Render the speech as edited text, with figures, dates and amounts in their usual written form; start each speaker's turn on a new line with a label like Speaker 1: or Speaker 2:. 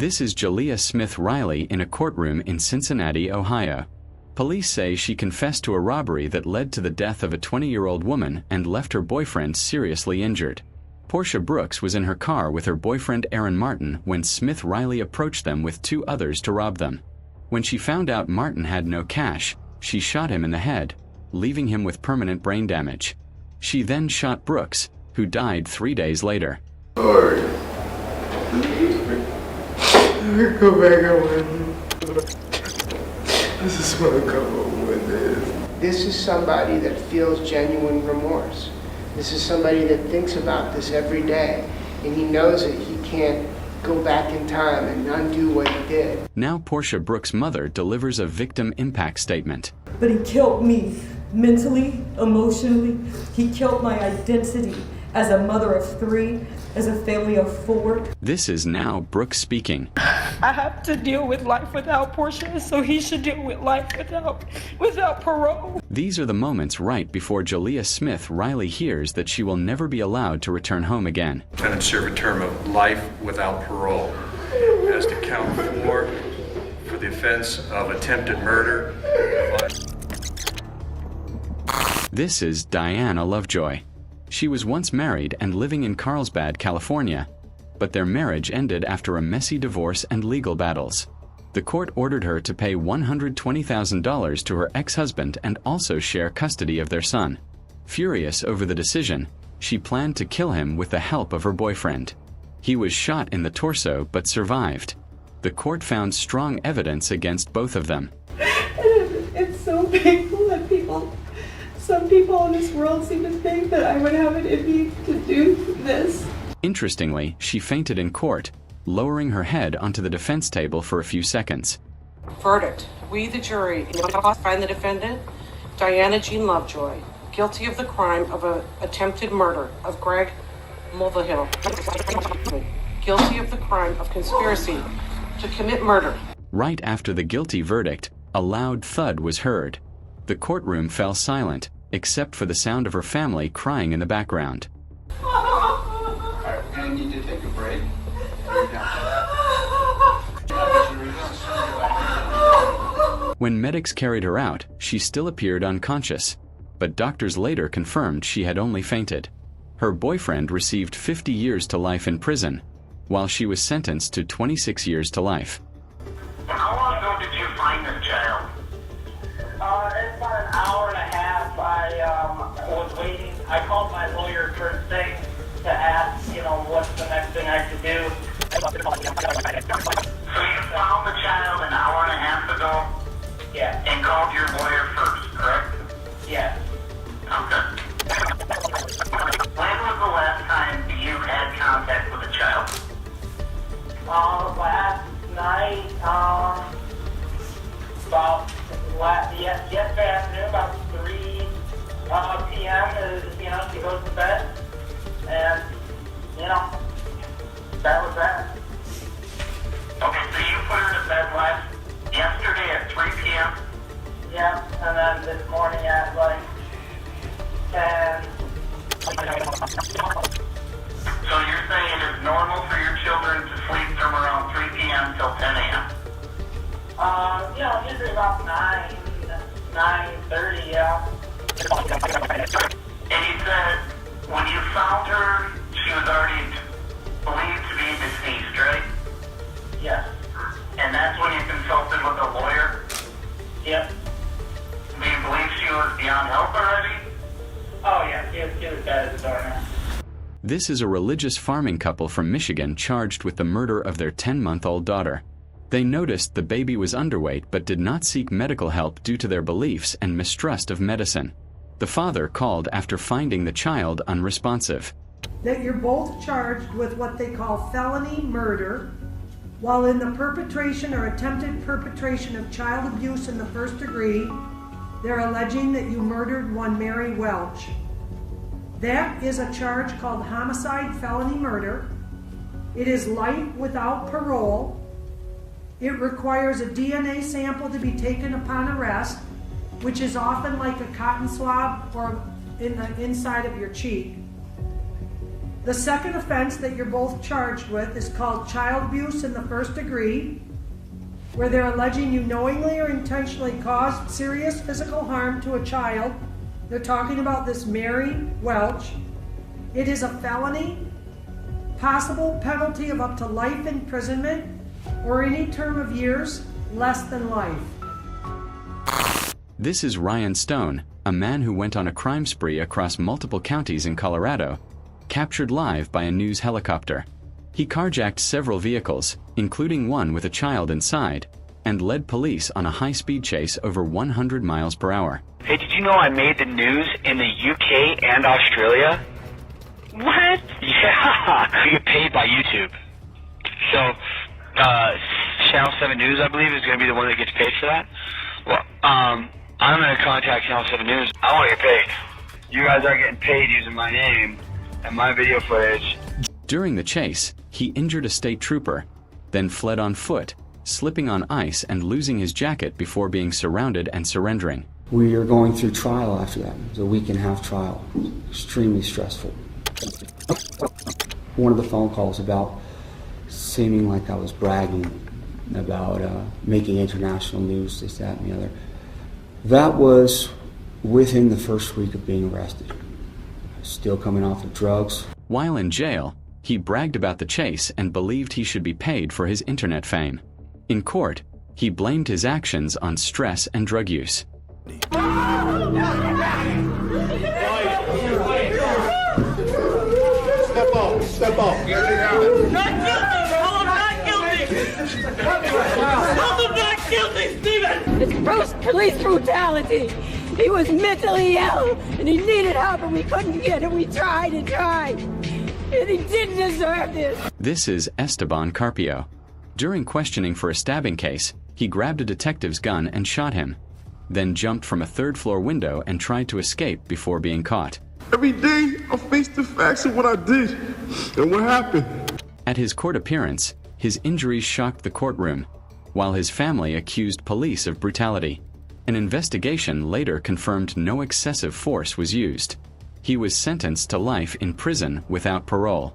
Speaker 1: This is Jaleel Smith Riley in a courtroom in Cincinnati, Ohio. Police say she confessed to a robbery that led to the death of a 20-year-old woman and left her boyfriend seriously injured. Portia Brooks was in her car with her boyfriend Aaron Martin when Smith Riley approached them with two others to rob them. When she found out Martin had no cash, she shot him in the head, leaving him with permanent brain damage. She then shot Brooks, who died 3 days later.
Speaker 2: Lord, go back on with I just want to come home with this.
Speaker 3: This is somebody that feels genuine remorse. This is somebody that thinks about this every day, and he knows that he can't go back in time and undo what he did.
Speaker 1: Now Portia Brooks' mother delivers a victim impact statement.
Speaker 4: But he killed me mentally, emotionally. He killed my identity as a mother of 3, as a family of 4.
Speaker 1: This is now Brooks speaking.
Speaker 4: I have to deal with life without Portia, so he should deal with life without parole.
Speaker 1: These are the moments right before Jaleel Smith Riley hears that she will never be allowed to return home again.
Speaker 5: Defendant serve a term of life without parole. As to count 4 for the offense of attempted murder.
Speaker 1: This is Diana Lovejoy. She was once married and living in Carlsbad, California, but their marriage ended after a messy divorce and legal battles. The court ordered her to pay $120,000 to her ex-husband and also share custody of their son. Furious over the decision, she planned to kill him with the help of her boyfriend. He was shot in the torso but survived. The court found strong evidence against both of them.
Speaker 4: It's so painful that some people in this world seem to think that I would have it in me to do this.
Speaker 1: Interestingly, she fainted in court, lowering her head onto the defense table for a few seconds.
Speaker 6: Verdict. We, the jury, find the defendant, Diana Jean Lovejoy, guilty of the crime of attempted murder of Greg Mulvihill, guilty of the crime of conspiracy to commit murder.
Speaker 1: Right after the guilty verdict, a loud thud was heard. The courtroom fell silent, except for the sound of her family crying in the background.
Speaker 7: Alright, we're going to need to take a break.
Speaker 1: When medics carried her out, she still appeared unconscious, but doctors later confirmed she had only fainted. Her boyfriend received 50 years to life in prison, while she was sentenced to 26 years to life.
Speaker 8: How long ago did you find this child?
Speaker 9: It's about an hour and a half. I was waiting. I called my lawyer first thing to ask, what's the next thing I could do.
Speaker 8: So you found the child an hour and a half ago?
Speaker 9: Yeah.
Speaker 8: And called your lawyer first, correct?
Speaker 9: Yes.
Speaker 8: Okay. When was the last time you had contact with a child?
Speaker 9: Last night, yesterday afternoon, about 3 p.m. She goes to bed, and that was that.
Speaker 8: Okay, so you put her to bed yesterday at 3 p.m.?
Speaker 9: Yeah, and then this morning at 10.
Speaker 8: So you're saying it is normal for your children to sleep from around 3 p.m. till 10 a.m.?
Speaker 9: Usually about 9:30, yeah.
Speaker 8: And you said when you found her, she was already believed to be deceased, right?
Speaker 9: Yes.
Speaker 8: And that's when you consulted with a lawyer?
Speaker 9: Yep.
Speaker 8: Do you believe she was beyond help already?
Speaker 9: Oh, yeah, she was dead at the door now.
Speaker 1: This is a religious farming couple from Michigan charged with the murder of their 10-month-old daughter. They noticed the baby was underweight but did not seek medical help due to their beliefs and mistrust of medicine. The father called after finding the child unresponsive.
Speaker 10: That you're both charged with what they call felony murder while in the perpetration or attempted perpetration of child abuse in the first degree. They're alleging that you murdered one Mary Welch. That is a charge called homicide felony murder. It is life without parole. It requires a DNA sample to be taken upon arrest, which is often like a cotton swab or in the inside of your cheek. The second offense that you're both charged with is called child abuse in the first degree, where they're alleging you knowingly or intentionally caused serious physical harm to a child. They're talking about this Mary Welch. It is a felony, possible penalty of up to life imprisonment or any term of years less than life.
Speaker 1: This is Ryan Stone, a man who went on a crime spree across multiple counties in Colorado, captured live by a news helicopter. He carjacked several vehicles, including one with a child inside, and led police on a high-speed chase over 100 miles per hour.
Speaker 11: Hey, did you know I made the news in the UK and Australia? What? Yeah, you get paid by YouTube. So, Channel 7 News, I believe, is going to be the one that gets paid for that. Well, I'm going to contact Channel 7 News. I want to get paid. You guys are getting paid using my name and my video footage.
Speaker 1: During the chase, he injured a state trooper, then fled on foot, slipping on ice and losing his jacket before being surrounded and surrendering.
Speaker 12: We are going through trial after that. It was a week and a half trial. Extremely stressful. One of the phone calls about seeming like I was bragging about making international news, this, that, and the other. That was within the first week of being arrested. Still coming off of drugs.
Speaker 1: While in jail, he bragged about the chase and believed he should be paid for his internet fame. In court, he blamed his actions on stress and drug use.
Speaker 2: Step off, step off.
Speaker 13: Not guilty! I'm not guilty! I'm not guilty, Stephen!
Speaker 14: It's gross police brutality! He was mentally ill, and he needed help, and we couldn't get it. We tried and tried, and he didn't deserve this.
Speaker 1: This is Esteban Carpio. During questioning for a stabbing case, he grabbed a detective's gun and shot him, then jumped from a third-floor window and tried to escape before being caught.
Speaker 2: Every day, I face the facts of what I did and what happened.
Speaker 1: At his court appearance, his injuries shocked the courtroom, while his family accused police of brutality. An investigation later confirmed no excessive force was used. He was sentenced to life in prison without parole.